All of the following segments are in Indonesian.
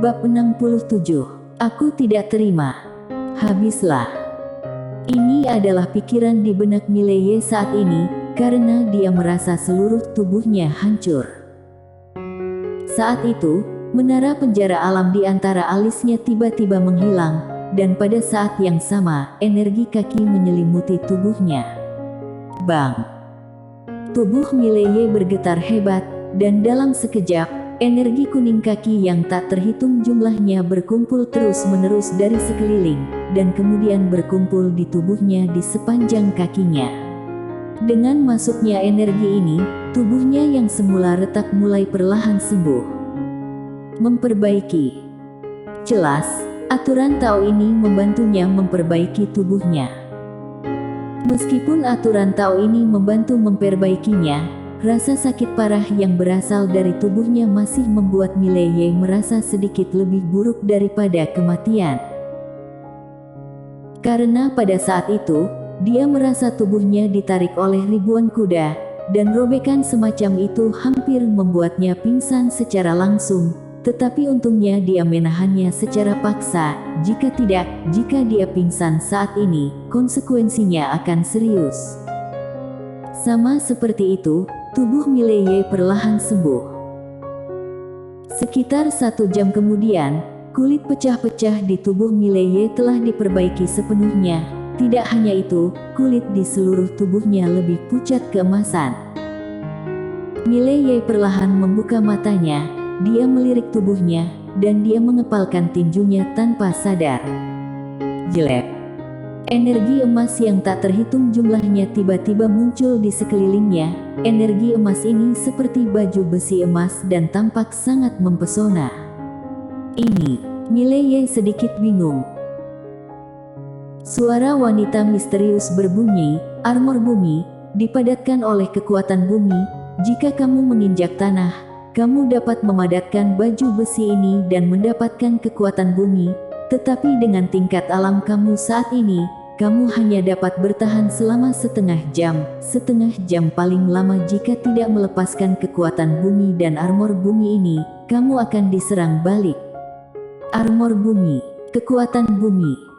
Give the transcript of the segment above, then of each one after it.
Bab 67. Aku tidak terima. Habislah. Ini adalah pikiran di benak Mileye saat ini, karena dia merasa seluruh tubuhnya hancur. Saat itu, menara penjara alam di antara alisnya tiba-tiba menghilang, dan pada saat yang sama, energi kaki menyelimuti tubuhnya. Bang! Tubuh Mileye bergetar hebat, dan dalam sekejap, energi kuning kaki yang tak terhitung jumlahnya berkumpul terus-menerus dari sekeliling, dan kemudian berkumpul di tubuhnya di sepanjang kakinya. Dengan masuknya energi ini, tubuhnya yang semula retak mulai perlahan sembuh. Memperbaiki. Jelas, aturan Tao ini membantunya memperbaiki tubuhnya. Meskipun aturan Tao ini membantu memperbaikinya, rasa sakit parah yang berasal dari tubuhnya masih membuat Mileye merasa sedikit lebih buruk daripada kematian. Karena pada saat itu, dia merasa tubuhnya ditarik oleh ribuan kuda, dan robekan semacam itu hampir membuatnya pingsan secara langsung, tetapi untungnya dia menahannya secara paksa. Jika tidak, jika dia pingsan saat ini, konsekuensinya akan serius. Sama seperti itu, tubuh Mileye perlahan sembuh. Sekitar 1 jam kemudian, kulit pecah-pecah di tubuh Mileye telah diperbaiki sepenuhnya. Tidak hanya itu, kulit di seluruh tubuhnya lebih pucat keemasan. Mileye perlahan membuka matanya, dia melirik tubuhnya, dan dia mengepalkan tinjunya tanpa sadar. Jelek. Energi emas yang tak terhitung jumlahnya tiba-tiba muncul di sekelilingnya. Energi emas ini seperti baju besi emas dan tampak sangat mempesona. Ini, Mileye sedikit bingung. Suara wanita misterius berbunyi, armor bumi, dipadatkan oleh kekuatan bumi. Jika kamu menginjak tanah, kamu dapat memadatkan baju besi ini dan mendapatkan kekuatan bumi. Tetapi dengan tingkat alam kamu saat ini, kamu hanya dapat bertahan selama setengah jam paling lama. Jika tidak melepaskan kekuatan bumi dan armor bumi ini, kamu akan diserang balik. Armor bumi, kekuatan bumi.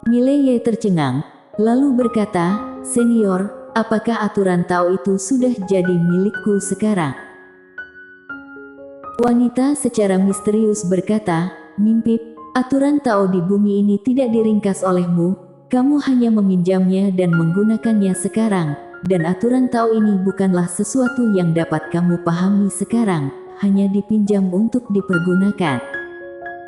Mileye tercengang, lalu berkata, "Senior, apakah aturan Tao itu sudah jadi milikku sekarang?" Wanita secara misterius berkata, "Mimpi. Aturan Tao di bumi ini tidak diringkas olehmu, kamu hanya meminjamnya dan menggunakannya sekarang, dan aturan Tao ini bukanlah sesuatu yang dapat kamu pahami sekarang, hanya dipinjam untuk dipergunakan.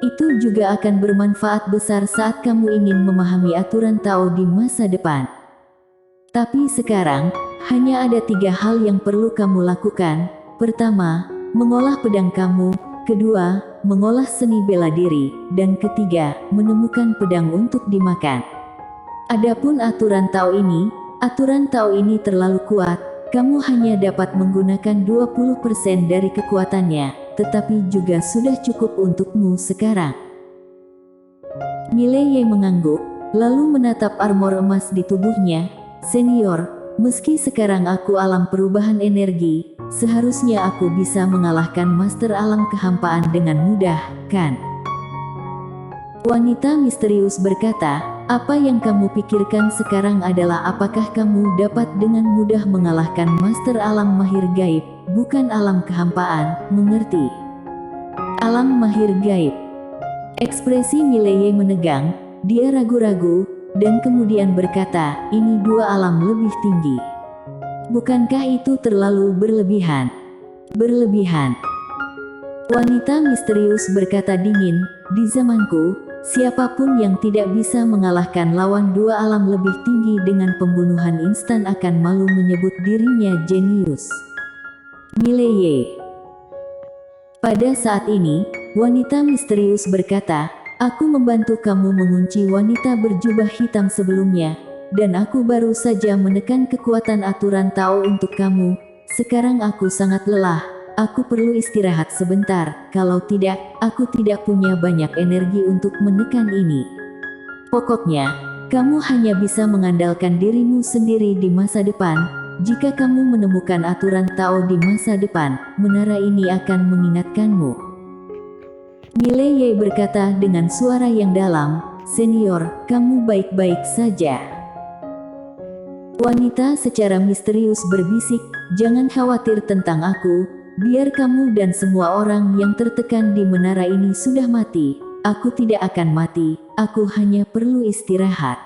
Itu juga akan bermanfaat besar saat kamu ingin memahami aturan Tao di masa depan. Tapi sekarang, hanya ada 3 hal yang perlu kamu lakukan. Pertama, mengolah pedang kamu. Kedua, mengolah seni bela diri, dan ketiga, menemukan pedang untuk dimakan. Adapun aturan Tao ini terlalu kuat, kamu hanya dapat menggunakan 20% dari kekuatannya, tetapi juga sudah cukup untukmu sekarang." Mileye mengangguk, lalu menatap armor emas di tubuhnya. "Senior, meski sekarang aku alam perubahan energi, seharusnya aku bisa mengalahkan master alam kehampaan dengan mudah, kan?" Wanita misterius berkata, "Apa yang kamu pikirkan sekarang adalah apakah kamu dapat dengan mudah mengalahkan master alam mahir gaib, bukan alam kehampaan, mengerti? Alam mahir gaib." Ekspresi Mileye menegang, dia ragu-ragu, dan kemudian berkata, "Ini 2 alam lebih tinggi. Bukankah itu terlalu berlebihan?" "Berlebihan?" Wanita misterius berkata dingin, "Di zamanku, siapapun yang tidak bisa mengalahkan lawan 2 alam lebih tinggi dengan pembunuhan instan akan malu menyebut dirinya jenius." Mileye. Pada saat ini, wanita misterius berkata, "Aku membantu kamu mengunci wanita berjubah hitam sebelumnya, dan aku baru saja menekan kekuatan aturan Tao untuk kamu. Sekarang aku sangat lelah, aku perlu istirahat sebentar, kalau tidak, aku tidak punya banyak energi untuk menekan ini. Pokoknya, kamu hanya bisa mengandalkan dirimu sendiri di masa depan. Jika kamu menemukan aturan Tao di masa depan, menara ini akan mengingatkanmu." Mileye berkata dengan suara yang dalam, "Senior, kamu baik-baik saja?" Wanita secara misterius berbisik, "Jangan khawatir tentang aku, biar kamu dan semua orang yang tertekan di menara ini sudah mati. Aku tidak akan mati, aku hanya perlu istirahat.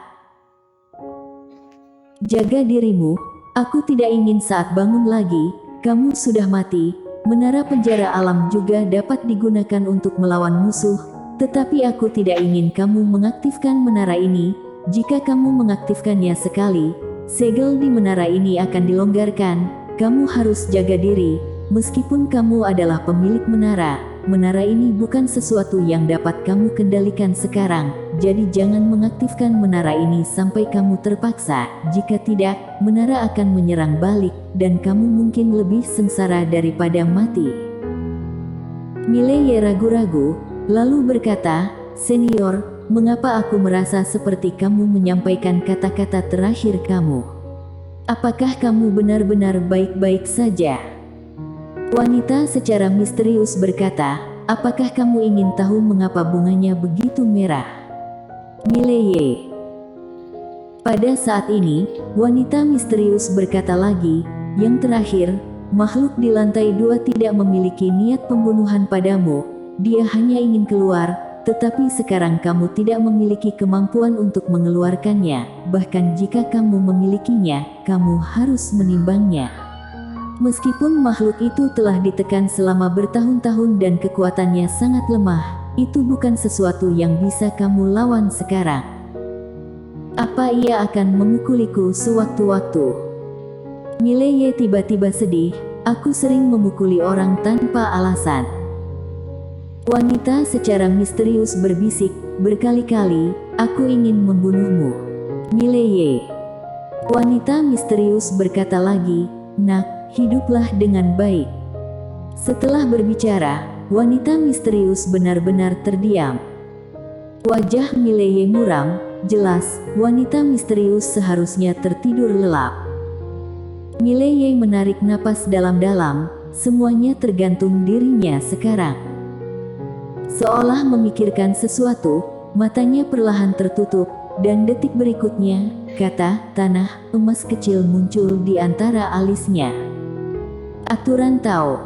Jaga dirimu, aku tidak ingin saat bangun lagi, kamu sudah mati." Menara penjara alam juga dapat digunakan untuk melawan musuh, tetapi aku tidak ingin kamu mengaktifkan menara ini. Jika kamu mengaktifkannya sekali, segel di menara ini akan dilonggarkan. Kamu harus jaga diri, meskipun kamu adalah pemilik menara. Menara ini bukan sesuatu yang dapat kamu kendalikan sekarang, jadi jangan mengaktifkan menara ini sampai kamu terpaksa. Jika tidak, menara akan menyerang balik, dan kamu mungkin lebih sengsara daripada mati. Mileye ragu-ragu, lalu berkata, "Senior, mengapa aku merasa seperti kamu menyampaikan kata-kata terakhir kamu? Apakah kamu benar-benar baik-baik saja?" Wanita secara misterius berkata, "Apakah kamu ingin tahu mengapa bunganya begitu merah?" Mileye. Pada saat ini, wanita misterius berkata lagi, "Yang terakhir, makhluk di lantai 2 tidak memiliki niat pembunuhan padamu, dia hanya ingin keluar, tetapi sekarang kamu tidak memiliki kemampuan untuk mengeluarkannya, bahkan jika kamu memilikinya, kamu harus menimbangnya. Meskipun makhluk itu telah ditekan selama bertahun-tahun dan kekuatannya sangat lemah, itu bukan sesuatu yang bisa kamu lawan sekarang. Apa ia akan memukuliku sewaktu-waktu?" Mileye tiba-tiba sedih, "Aku sering memukuli orang tanpa alasan." Wanita secara misterius berbisik, "Berkali-kali, aku ingin membunuhmu." Mileye. Wanita misterius berkata lagi, "Nak, hiduplah dengan baik." Setelah berbicara, wanita misterius benar-benar terdiam. Wajah Mileye muram, jelas, wanita misterius seharusnya tertidur lelap. Mileye menarik napas dalam-dalam, semuanya tergantung dirinya sekarang. Seolah memikirkan sesuatu, matanya perlahan tertutup, dan detik berikutnya, kata tanah emas kecil muncul di antara alisnya. Aturan Tao.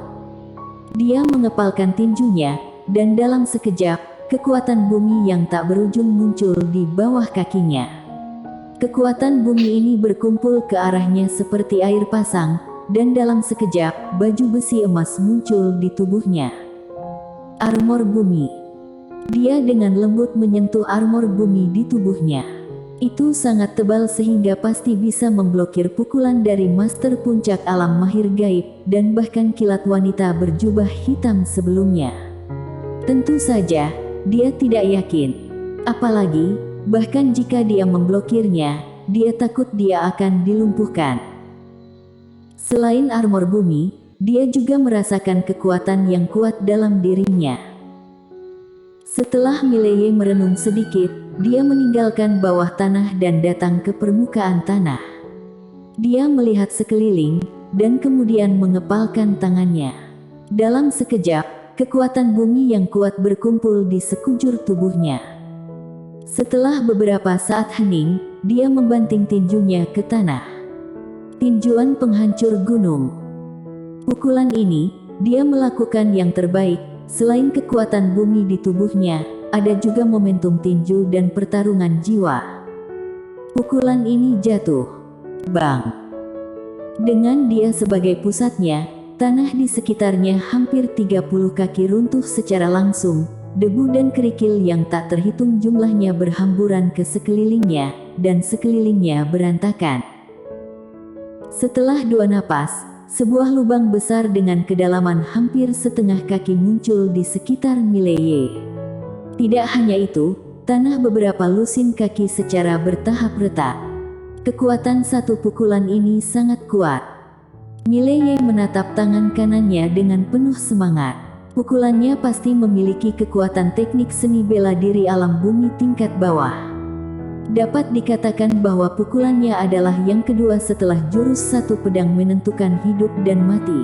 Dia mengepalkan tinjunya, dan dalam sekejap, kekuatan bumi yang tak berujung muncul di bawah kakinya. Kekuatan bumi ini berkumpul ke arahnya seperti air pasang, dan dalam sekejap, baju besi emas muncul di tubuhnya. Armor bumi. Dia dengan lembut menyentuh armor bumi di tubuhnya. Itu sangat tebal sehingga pasti bisa memblokir pukulan dari Master Puncak Alam Mahir Gaib, dan bahkan kilat wanita berjubah hitam sebelumnya. Tentu saja, dia tidak yakin. Apalagi, bahkan jika dia memblokirnya, dia takut dia akan dilumpuhkan. Selain armor bumi, dia juga merasakan kekuatan yang kuat dalam dirinya. Setelah Mileye merenung sedikit, dia meninggalkan bawah tanah dan datang ke permukaan tanah. Dia melihat sekeliling, dan kemudian mengepalkan tangannya. Dalam sekejap, kekuatan bumi yang kuat berkumpul di sekujur tubuhnya. Setelah beberapa saat hening, dia membanting tinjunya ke tanah. Tinjuan penghancur gunung. Pukulan ini, dia melakukan yang terbaik. Selain kekuatan bumi di tubuhnya, ada juga momentum tinju dan pertarungan jiwa. Pukulan ini jatuh. Bang! Dengan dia sebagai pusatnya, tanah di sekitarnya hampir 30 kaki runtuh secara langsung. Debu dan kerikil yang tak terhitung jumlahnya berhamburan ke sekelilingnya, dan sekelilingnya berantakan. Setelah 2 napas, sebuah lubang besar dengan kedalaman hampir setengah kaki muncul di sekitar Mileye. Tidak hanya itu, tanah beberapa lusin kaki secara bertahap retak. Kekuatan satu pukulan ini sangat kuat. Mileye menatap tangan kanannya dengan penuh semangat. Pukulannya pasti memiliki kekuatan teknik seni bela diri alam bumi tingkat bawah. Dapat dikatakan bahwa pukulannya adalah yang kedua setelah jurus satu pedang menentukan hidup dan mati.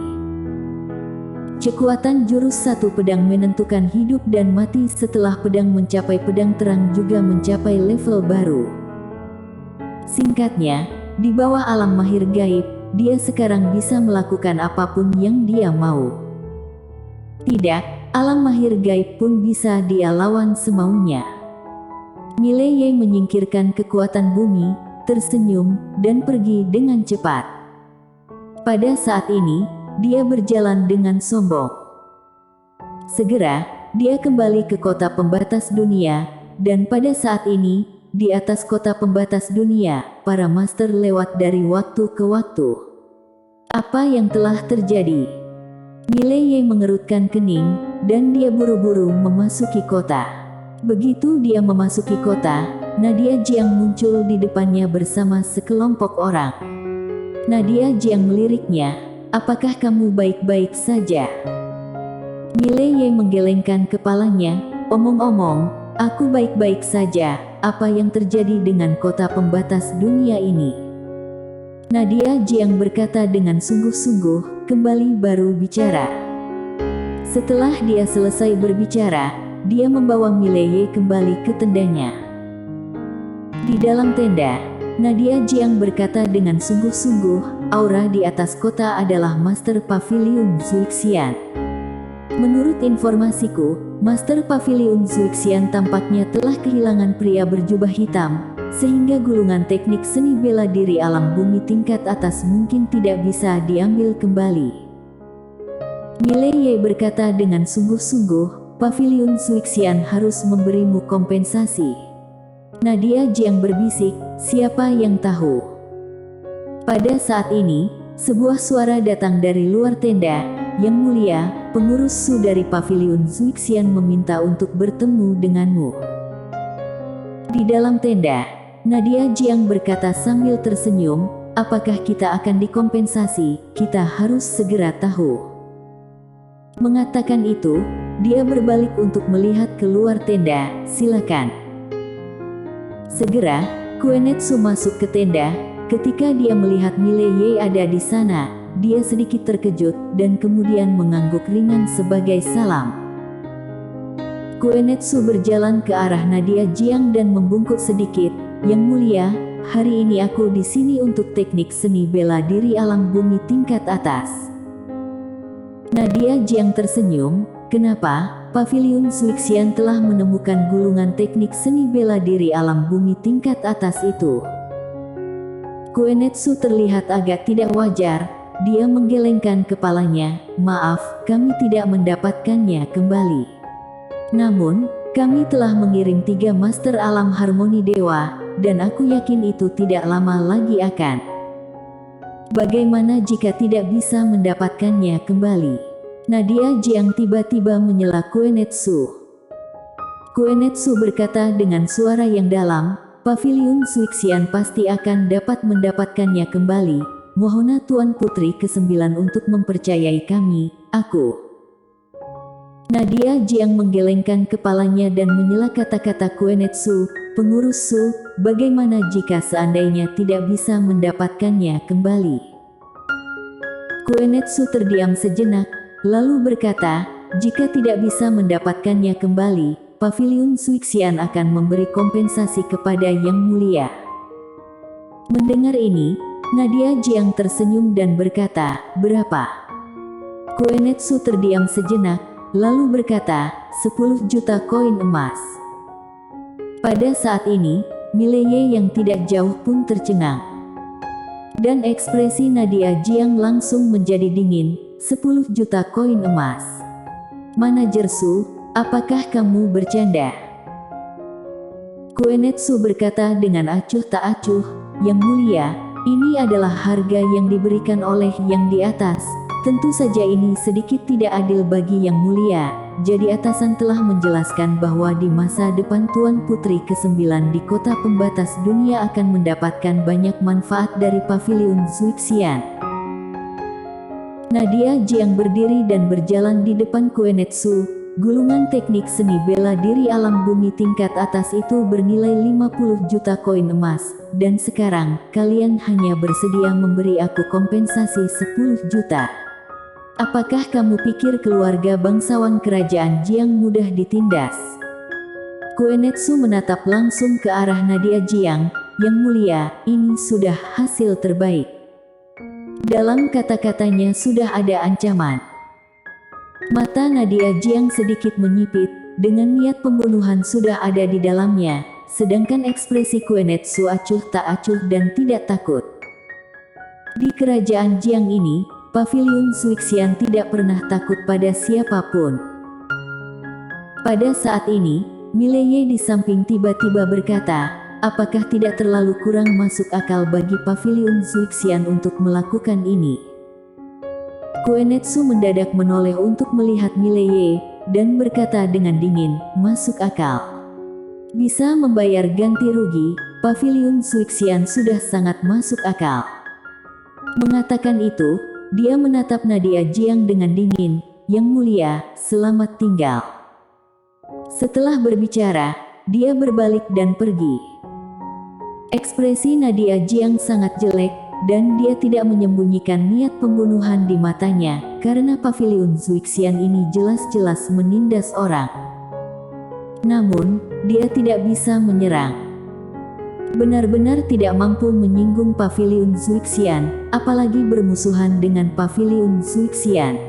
Kekuatan jurus satu pedang menentukan hidup dan mati. Setelah pedang mencapai pedang terang juga mencapai level baru. Singkatnya, di bawah alam mahir gaib, dia sekarang bisa melakukan apapun yang dia mau. Tidak, alam mahir gaib pun bisa dia lawan semaunya. Mileye menyingkirkan kekuatan bumi, tersenyum, dan pergi dengan cepat. Pada saat ini, dia berjalan dengan sombong. Segera, dia kembali ke kota pembatas dunia, dan pada saat ini, di atas kota pembatas dunia, para master lewat dari waktu ke waktu. Apa yang telah terjadi? Mileye mengerutkan kening, dan dia buru-buru memasuki kota. Begitu dia memasuki kota, Nadia Jiang muncul di depannya bersama sekelompok orang. Nadia Jiang meliriknya, "Apakah kamu baik-baik saja?" Mileye menggelengkan kepalanya, "Omong-omong, aku baik-baik saja. Apa yang terjadi dengan kota pembatas dunia ini?" Nadia Jiang berkata dengan sungguh-sungguh, kembali baru bicara. Setelah dia selesai berbicara, dia membawa Mileye kembali ke tendanya. Di dalam tenda, Nadia Jiang berkata dengan sungguh-sungguh, "Aura di atas kota adalah Master Pavilion Zuixian. Menurut informasiku, Master Pavilion Zuixian tampaknya telah kehilangan pria berjubah hitam, sehingga gulungan teknik seni bela diri alam bumi tingkat atas mungkin tidak bisa diambil kembali." Mileye berkata dengan sungguh-sungguh, "Pavilion Zuixian harus memberimu kompensasi." Nadia Jiang berbisik, "Siapa yang tahu?" Pada saat ini, sebuah suara datang dari luar tenda. "Yang mulia, pengurus Su dari Pavilion Zuixian meminta untuk bertemu denganmu." Di dalam tenda, Nadia Jiang berkata sambil tersenyum, "Apakah kita akan dikompensasi? Kita harus segera tahu." Mengatakan itu, dia berbalik untuk melihat keluar tenda. "Silakan." Segera, Kuenetsu masuk ke tenda. Ketika dia melihat Mileye ada di sana, dia sedikit terkejut dan kemudian mengangguk ringan sebagai salam. Kuenetsu berjalan ke arah Nadia Jiang dan membungkuk sedikit. "Yang mulia, hari ini aku di sini untuk teknik seni bela diri alam bumi tingkat atas." Nadia Jiang tersenyum, "Kenapa? Pavilion Zuixian telah menemukan gulungan teknik seni bela diri alam bumi tingkat atas itu." Kuenetsu terlihat agak tidak wajar. Dia menggelengkan kepalanya, "Maaf, kami tidak mendapatkannya kembali. Namun, kami telah mengirim 3 master alam harmoni dewa, dan aku yakin itu tidak lama lagi akan. Bagaimana jika tidak bisa mendapatkannya kembali?" Nadia Jiang tiba-tiba menyela Kuenetsu. Kuenetsu berkata dengan suara yang dalam, "Pavilion Zuixian pasti akan dapat mendapatkannya kembali. Mohon Tuan Putri ke-9 untuk mempercayai kami, aku." Nadia Jiang menggelengkan kepalanya dan menyela kata-kata Kuenetsu, "Pengurus Su, bagaimana jika seandainya tidak bisa mendapatkannya kembali?" Kuenetsu terdiam sejenak, lalu berkata, "Jika tidak bisa mendapatkannya kembali, Pavilion Zuixian akan memberi kompensasi kepada Yang Mulia." Mendengar ini, Nadia Jiang tersenyum dan berkata, "Berapa?" Kuenetsu terdiam sejenak, lalu berkata, 10 juta koin emas." Pada saat ini, Mileye yang tidak jauh pun tercengang. Dan ekspresi Nadia Jiang langsung menjadi dingin. 10 juta koin emas. "Manajer Su, apakah kamu bercanda?" Kuenetsu berkata dengan acuh tak acuh, "Yang mulia, ini adalah harga yang diberikan oleh yang di atas. Tentu saja ini sedikit tidak adil bagi Yang Mulia. Jadi atasan telah menjelaskan bahwa di masa depan Tuan Putri ke-9 di kota pembatas dunia akan mendapatkan banyak manfaat dari Pavilion Zuixian." Nadia Jiang berdiri dan berjalan di depan Kuenetsu. Gulungan teknik seni bela diri alam bumi tingkat atas itu bernilai 50 juta koin emas, dan sekarang, kalian hanya bersedia memberi aku kompensasi 10 juta. Apakah kamu pikir keluarga bangsawan kerajaan Jiang mudah ditindas? Koenetsu menatap langsung ke arah Nadia Jiang. Yang mulia, ini sudah hasil terbaik. Dalam kata-katanya sudah ada ancaman. Mata Nadia Jiang sedikit menyipit, dengan niat pembunuhan sudah ada di dalamnya, sedangkan ekspresi Koenetsu acuh tak acuh dan tidak takut. Di kerajaan Jiang ini, Paviliun Suixian tidak pernah takut pada siapapun. Pada saat ini, Mileye di samping tiba-tiba berkata, apakah tidak terlalu kurang masuk akal bagi Paviliun Suixian untuk melakukan ini? Koenetsu mendadak menoleh untuk melihat Mileye, dan berkata dengan dingin, masuk akal. Bisa membayar ganti rugi, Paviliun Suixian sudah sangat masuk akal. Mengatakan itu, dia menatap Nadia Jiang dengan dingin, Yang mulia, selamat tinggal. Setelah berbicara, dia berbalik dan pergi. Ekspresi Nadia Jiang sangat jelek, dan dia tidak menyembunyikan niat pembunuhan di matanya, karena Paviliun Suixian ini jelas-jelas menindas orang. Namun, dia tidak bisa menyerang. Benar-benar tidak mampu menyinggung Paviliun Suixian, apalagi bermusuhan dengan Paviliun Suixian.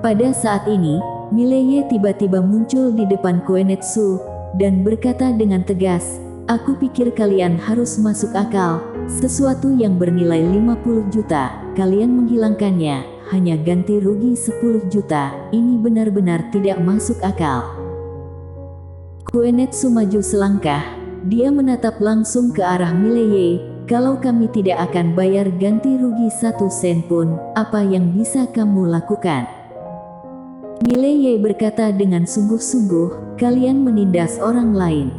Pada saat ini, Mileye tiba-tiba muncul di depan Koenetsu, dan berkata dengan tegas, aku pikir kalian harus masuk akal, sesuatu yang bernilai 50 juta, kalian menghilangkannya, hanya ganti rugi 10 juta, ini benar-benar tidak masuk akal. Koenetsu maju selangkah, dia menatap langsung ke arah Mileye, kalau kami tidak akan bayar ganti rugi 1 sen pun, apa yang bisa kamu lakukan? Mileye berkata dengan sungguh-sungguh, kalian menindas orang lain.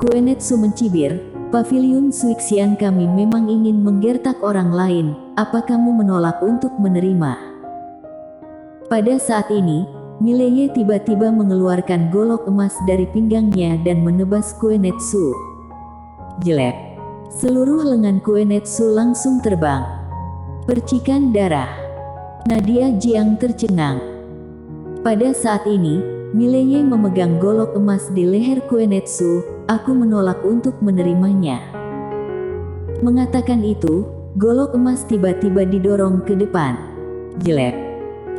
Koenetsu mencibir, Paviliun Suixian kami memang ingin menggertak orang lain, apa kamu menolak untuk menerima? Pada saat ini, Mileye tiba-tiba mengeluarkan golok emas dari pinggangnya dan menebas Koenetsu. Jelek. Seluruh lengan Koenetsu langsung terbang. Percikan darah. Nadia Jiang tercengang. Pada saat ini, Mileye memegang golok emas di leher Koenetsu, aku menolak untuk menerimanya. Mengatakan itu, golok emas tiba-tiba didorong ke depan. Jelek.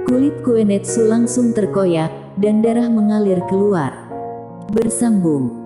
Kulit Koenetsu langsung terkoyak, dan darah mengalir keluar. Bersambung.